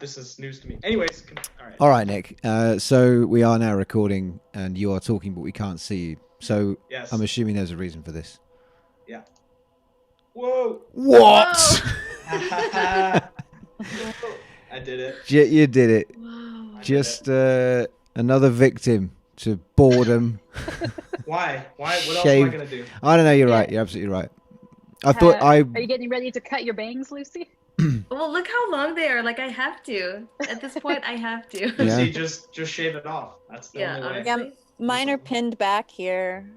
This is news to me. Anyways, all right. All right, Nick. So we are now recording, and you are talking, but we can't see you. So Yes. I'm assuming there's a reason for this. Yeah. Whoa. What? I did it. You did it. Wow. Just another victim to boredom. Why? What else am I gonna do? I don't know. You're right. You're absolutely right. I thought Are you getting ready to cut your bangs, Lucy? Well, look how long they are. Like, I have to. At this point, I have to. Yeah. See, just shave it off. That's the only way. honestly. Yeah, mine are pinned back here.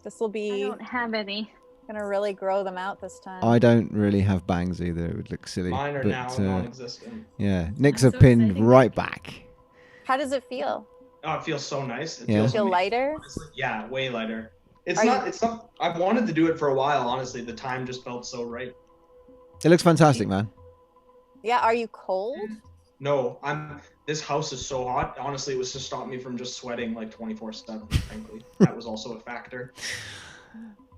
This will I be don't have any. gonna really grow them out this time. I don't really have bangs either. It would look silly. Mine are now non-existent. Yeah, Nick's That's are so pinned exciting. right back. How does it feel? Oh, it feels so nice. It Yeah. feels Feel amazing. lighter? Honestly. Yeah, way lighter. It's Are not. It's not. I've wanted to do it for a while. Honestly, the time just felt so right. It looks fantastic, man. Yeah, are you cold? No, This house is so hot. Honestly, it was to stop me from just sweating like 24/7. Frankly, that was also a factor.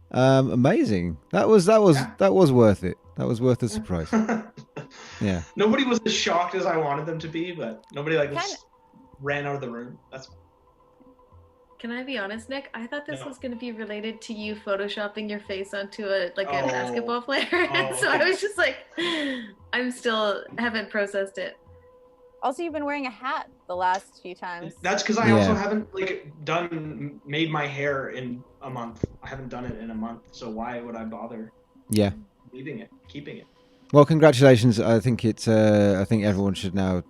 Amazing. That was worth it. That was worth the surprise. Yeah. Nobody was as shocked as I wanted them to be, but nobody Kinda- ran out of the room. That's Can I be honest, Nick? I thought this No. was going to be related to you photoshopping your face onto a Oh. basketball player. And so okay. I was just like, haven't processed it. Also, you've been wearing a hat the last few times. That's because I Yeah. also haven't made my hair in a month. I haven't done it in a month, so why would I bother Yeah. keeping it? Well, congratulations. I think I think everyone should now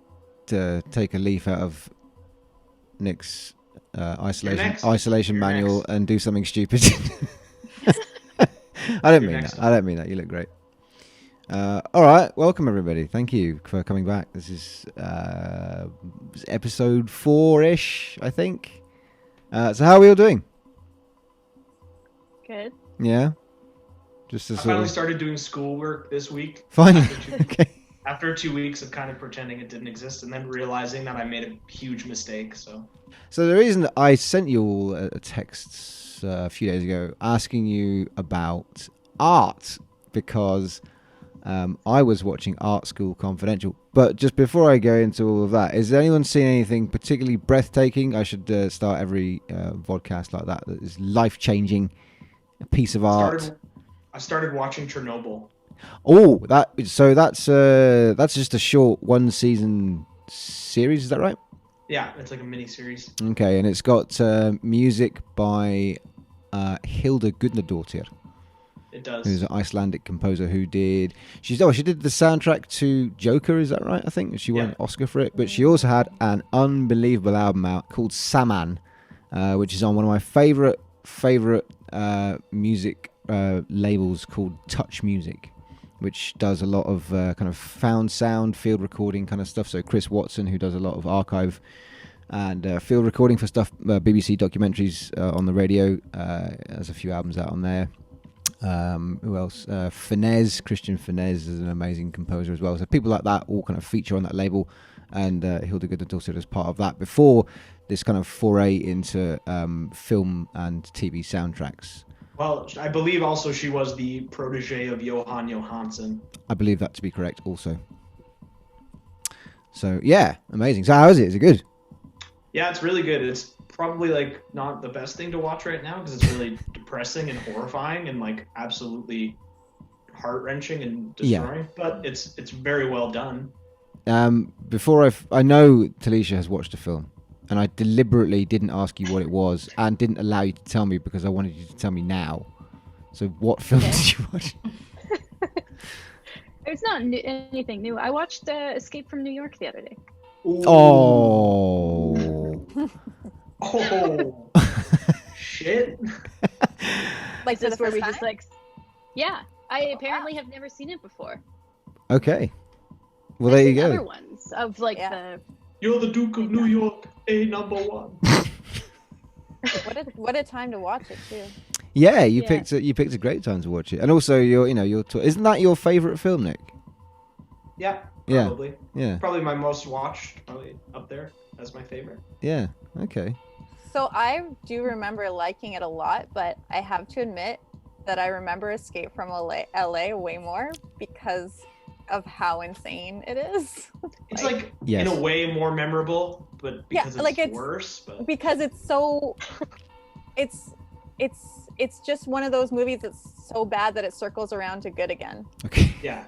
take a leaf out of Nick's isolation You're manual next. and do something stupid. I don't You're mean next. that. I don't mean that. You look great. All right, welcome everybody. Thank you for coming back. This is episode 4-ish, I think. So how are we all doing? Good. Yeah, just I to finally sort of started doing schoolwork this week. finally. Okay. After 2 weeks of kind of pretending it didn't exist and then realizing that I made a huge mistake. So the reason that I sent you all a text a few days ago asking you about art because I was watching Art School Confidential. But just before I go into all of that, is anyone seen anything particularly breathtaking? I should start every vodcast like that is life-changing, a piece of art. I started watching Chernobyl. Oh, that's just a short one-season series. Is that right? Yeah, it's like a mini series. Okay, and it's got music by Hildur Guðnadóttir, It does. who's an Icelandic composer who she did the soundtrack to Joker. Is that right? I think she won Yeah. an Oscar for it. But she also had an unbelievable album out called Saman, which is on one of my favorite music labels called Touch Music, which does a lot of kind of found sound, field recording kind of stuff. So Chris Watson, who does a lot of archive and field recording for stuff, BBC documentaries on the radio, has a few albums out on there. Who else? Christian Fenez is an amazing composer as well. So people like that all kind of feature on that label, and Hildur Guðnadóttir is part of that before this kind of foray into film and TV soundtracks. Well, I believe also she was the protege of Johan Johansson. I believe that to be correct also. So yeah, amazing. So how is it? Is it good? Yeah, it's really good. It's probably like not the best thing to watch right now because it's really depressing and horrifying and like absolutely heart-wrenching and destroying. But it's very well done. Before I know Talicia has watched a film, and I deliberately didn't ask you what it was and didn't allow you to tell me because I wanted you to tell me now. So what film did you watch? It's not anything new. I watched Escape from New York the other day. Ooh. Oh. Oh. Shit. Like for the This where first we time? just yeah. I apparently have never seen it before. Okay. Well, I've there you seen go. Other ones of like Yeah. You're the Duke of New York, #1. What a time to watch it too. Yeah, you Yeah. picked a great time to watch it, and also isn't that your favorite film, Nick? Yeah, Yeah. probably. Yeah. Probably my most watched, probably up there as my favorite. Yeah. Okay. So I do remember liking it a lot, but I have to admit that I remember Escape from LA way more because of how insane it is. It's like Yes. in a way more memorable, but because it's it's worse. But because it's so it's just one of those movies that's so bad that it circles around to good again. Okay. yeah,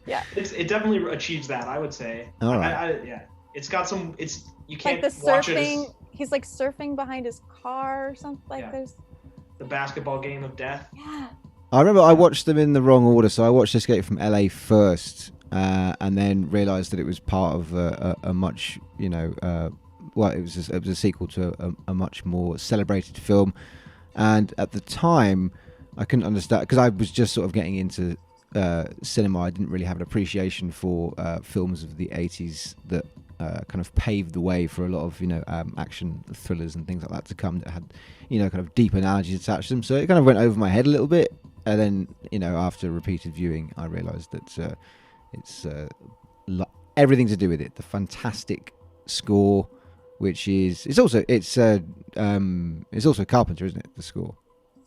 Yeah. it definitely achieves that. I would say. All right. Yeah, it's got some. You Like can't the watch it surfing, as he's like surfing behind his car or something. Like Yeah. there's the basketball game of death. yeah. I remember I watched them in the wrong order, so I watched Escape from LA first, and then realised that it was part of a much, well, it was a sequel to a much more celebrated film, and at the time, I couldn't understand because I was just sort of getting into cinema. I didn't really have an appreciation for films of the 80s that kind of paved the way for a lot of action thrillers and things like that to come that had kind of deep analogies attached to them. So it kind of went over my head a little bit. And then, after repeated viewing, I realised that it's everything to do with it. The fantastic score, which is it's also Carpenter, isn't it? The score.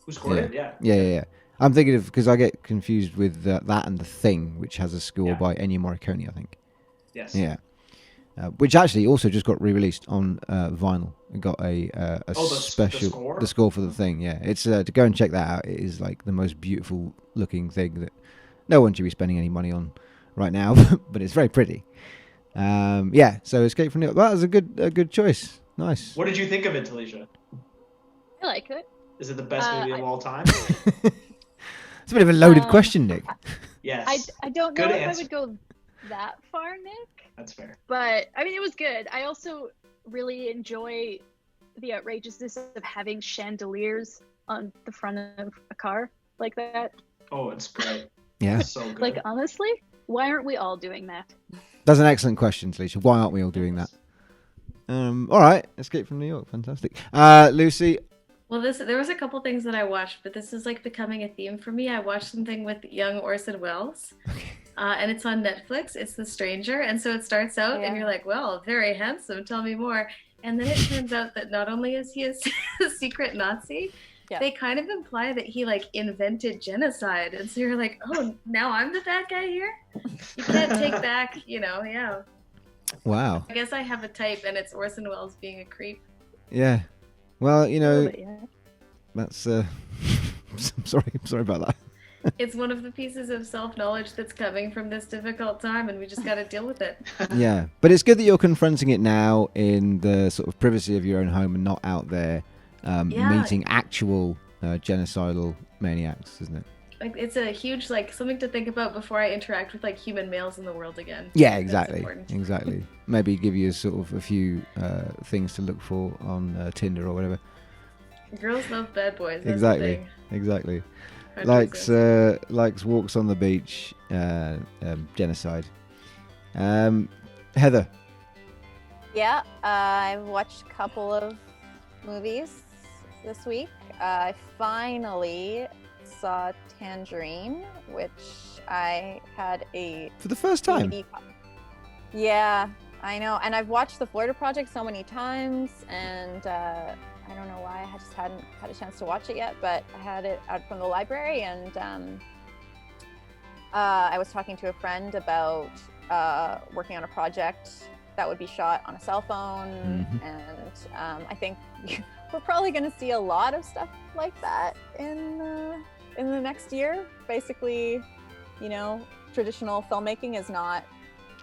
Who scored it? Yeah. Yeah. I'm thinking of because I get confused with that and The Thing, which has a score Yeah. by Ennio Morricone, I think. Yes. Yeah. Which actually also just got re-released on vinyl. It got a special the score for The Thing. Yeah, it's to go and check that out. It is like the most beautiful looking thing that no one should be spending any money on right now, but it's very pretty. So Escape from New York. That was a good choice. Nice. What did you think of it, Talicia? I like it. Is it the best movie of all time? It's a bit of a loaded question, Nick. Yes. I don't know Good if answer. I would go that far, Nick. That's fair. But I mean, it was good. I also really enjoy the outrageousness of having chandeliers on the front of a car like that. Oh, it's great. Yeah. It's so good. Like, honestly, why aren't we all doing that? That's an excellent question, Talisha. Why aren't we all doing that? All right. Escape from New York. Fantastic. Lucy. Well, there was a couple things that I watched, but this is like becoming a theme for me. I watched something with young Orson Welles, and it's on Netflix. It's The Stranger, and so it starts out, and you're like, "Well, very handsome. Tell me more." And then it turns out that not only is he a secret Nazi, they kind of imply that he like invented genocide, and so you're like, "Oh, now I'm the bad guy here." You can't take back, yeah. Wow. I guess I have a type, and it's Orson Welles being a creep. Yeah. Well, But, yeah. that's. I'm sorry about that. It's one of the pieces of self-knowledge that's coming from this difficult time, and we just got to deal with it. Yeah, but it's good that you're confronting it now in the sort of privacy of your own home and not out there meeting actual genocidal maniacs, isn't it? Like, it's a huge, like, something to think about before I interact with, like, human males in the world again. Yeah, That's exactly. important. Exactly. Maybe give you sort of a few things to look for on Tinder or whatever. Girls love bad boys. That's the thing. Exactly. Hard Likes walks on the beach, genocide. Heather. Yeah, I've watched a couple of movies this week. I finally saw Tangerine, which I had a For the first time. DVD copy. Yeah, I know. And I've watched The Florida Project so many times, and I don't know why I just hadn't had a chance to watch it yet, but I had it out from the library, and I was talking to a friend about working on a project that would be shot on a cell phone, and I think we're probably going to see a lot of stuff like that in the next year. Basically, traditional filmmaking is not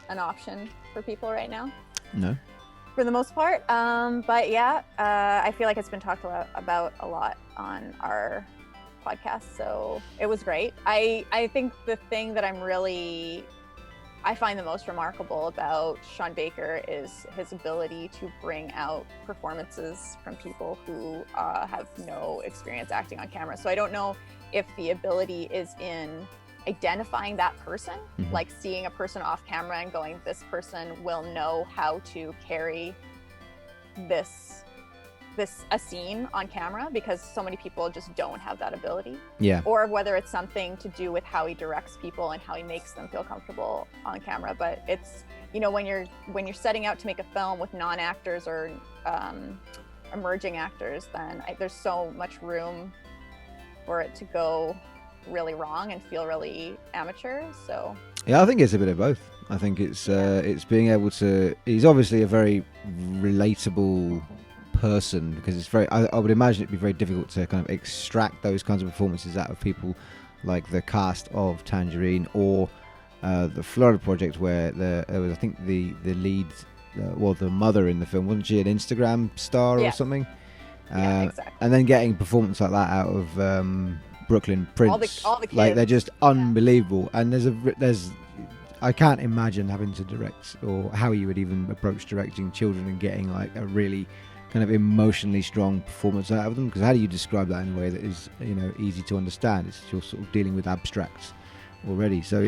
an option for people right now. No. For the most part, but yeah, I feel like it's been talked about a lot on our podcast, so it was great. I think the thing that I find the most remarkable about Sean Baker is his ability to bring out performances from people who have no experience acting on camera. So I don't know if the ability is in identifying that person, like seeing a person off camera and going, this person will know how to carry a scene on camera, because so many people just don't have that ability. Yeah. Or whether it's something to do with how he directs people and how he makes them feel comfortable on camera. But it's, when you're setting out to make a film with non-actors or emerging actors, then there's so much room for it to go really wrong and feel really amateur. So Yeah, I think it's a bit of both. I think it's being able to. He's obviously a very relatable person because it's very. I would imagine it'd be very difficult to kind of extract those kinds of performances out of people like the cast of Tangerine or the Florida Project, where there was, I think, the lead, the mother in the film, wasn't she an Instagram star or something? Exactly. And then getting a performance like that out of Brooklyn Prince, all the kids. like they're just unbelievable. And there's I can't imagine having to direct or how you would even approach directing children and getting like a really kind of emotionally strong performance out of them, because how do you describe that in a way that is, you know, easy to understand? It's you're sort of dealing with abstracts already. So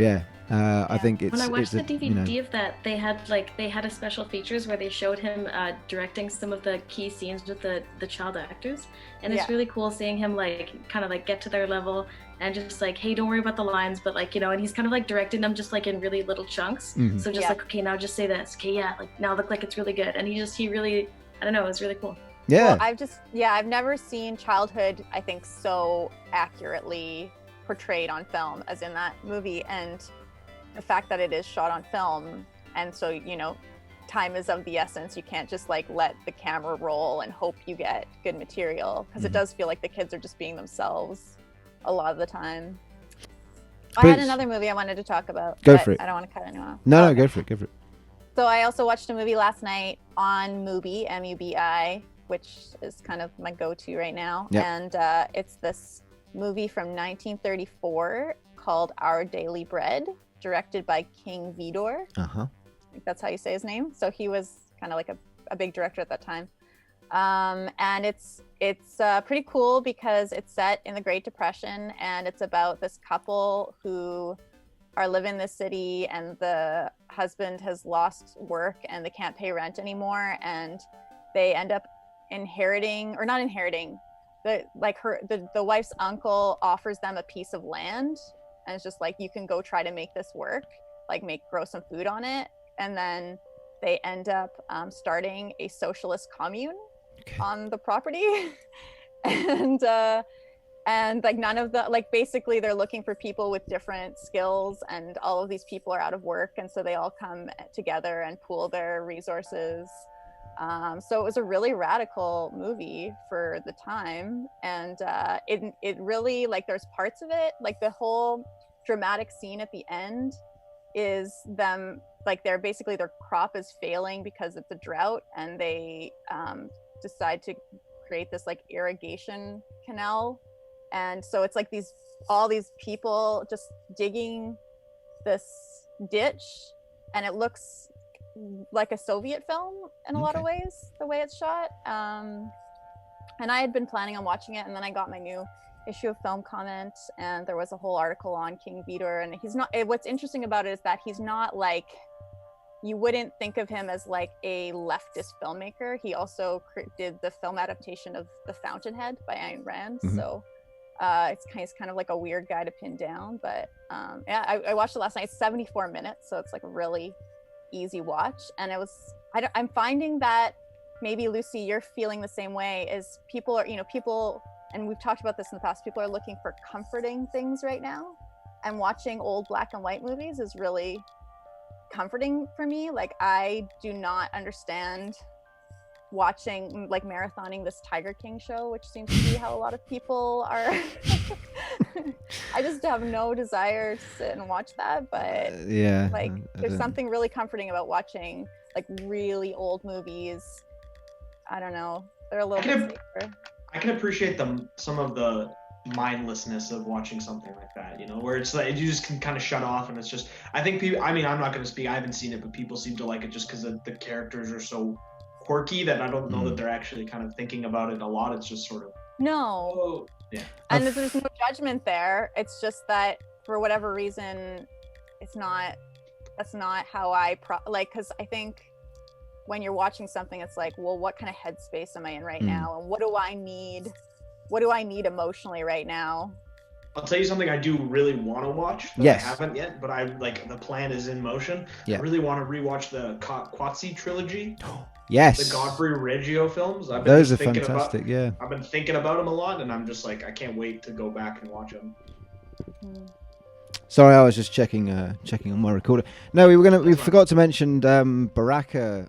I think it's when I watched the DVD you know, of that, they had a special features where they showed him directing some of the key scenes with the child actors, and it's really cool seeing him like kind of like get to their level and just like, hey, don't worry about the lines, but like, you know, and he's kind of like directing them just like in really little chunks. Mm-hmm. So just like, okay, now just say this, okay, like now look like it's really good, and he really, I don't know, it was really cool. Yeah. Well, I've never seen childhood, I think, so accurately portrayed on film as in that movie, and the fact that it is shot on film, and so, you know, time is of the essence. You can't just like let the camera roll and hope you get good material, because it does feel like the kids are just being themselves a lot of the time. I had another movie I wanted to talk about. Go for it. I don't want to cut anyone off. No, go for it. So I also watched a movie last night on MUBI, MUBI, which is kind of my go-to right now. Yep. And it's this movie from 1934 called Our Daily Bread, directed by King Vidor. Uh-huh. I think that's how you say his name. So he was kind of like a big director at that time. And it's pretty cool because it's set in the Great Depression, and it's about this couple who are living in this city, and the husband has lost work and they can't pay rent anymore, and they end up the wife's uncle offers them a piece of land, and it's just like, you can go try to make this work, like grow some food on it, and then they end up starting a socialist commune on the property. and like none of the, like, basically they're looking for people with different skills, and all of these people are out of work, and so they all come together and pool their resources. So it was a really radical movie for the time, and it really, like, there's parts of it, like the whole dramatic scene at the end is them, like, their crop is failing because it's a drought, and they decide to create this like irrigation canal, and so it's like all these people just digging this ditch, and it looks like a Soviet film in a lot of ways, the way it's shot. And I had been planning on watching it, and then I got my new issue of Film Comment, and there was a whole article on King Vidor, and he's not, what's interesting about it is that he's not like, you wouldn't think of him as like a leftist filmmaker. He also did the film adaptation of The Fountainhead by Ayn Rand. Mm-hmm. So it's kind of like a weird guy to pin down, but I watched it last night. It's 74 minutes, so it's like a really easy watch. And I'm finding that maybe, Lucy, you're feeling the same way, is people, and we've talked about this in the past, people are looking for comforting things right now, and watching old black and white movies is really comforting for me. Like, I do not understand watching, like, marathoning this Tiger King show, which seems to be how a lot of people are. I just have no desire to sit and watch that, but there's something really comforting about watching like really old movies. I don't know, they're a little bit safer. I can appreciate some of the mindlessness of watching something like that, where it's like you just can kind of shut off, and it's just, I think people, I mean, I'm not going to speak, I haven't seen it, but people seem to like it just because the characters are so quirky that I don't know that they're actually kind of thinking about it a lot. It's just sort of and there's no judgment there. It's just that for whatever reason, that's not how I because I think when you're watching something, it's like, well, what kind of headspace am I in right now, and what do I need emotionally right now? I'll tell you something I do really want to watch that I haven't yet, but the plan is in motion. I really want to rewatch the Koyaanisqatsi trilogy. Yes. The Godfrey Reggio films. Those are fantastic, I've been thinking about them a lot, and I'm just like, I can't wait to go back and watch them. Sorry, I was just checking on my recorder. No, we forgot to mention Baraka